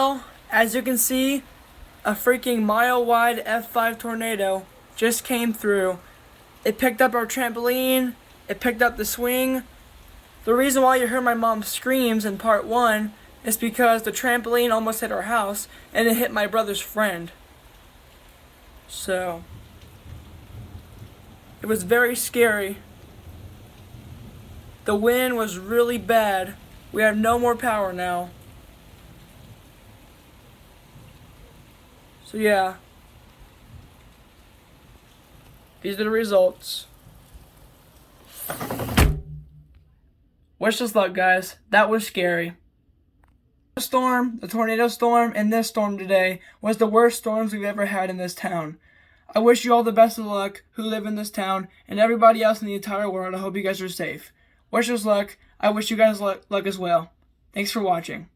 Well, as you can see, a freaking mile-wide F5 tornado just came through. It picked up our trampoline, it picked up the swing. The reason why you heard my mom screams in part 1 is because the trampoline almost hit our house and it hit my brother's friend. So, it was very scary. The wind was really bad. We have no more power now. So yeah, these are the results. Wish us luck, guys. That was scary. The tornado storm, and this storm today was the worst storms we've ever had in this town. I wish you all the best of luck who live in this town, and everybody else in the entire world. I hope you guys are safe. Wish us luck. I wish you guys luck as well. Thanks for watching.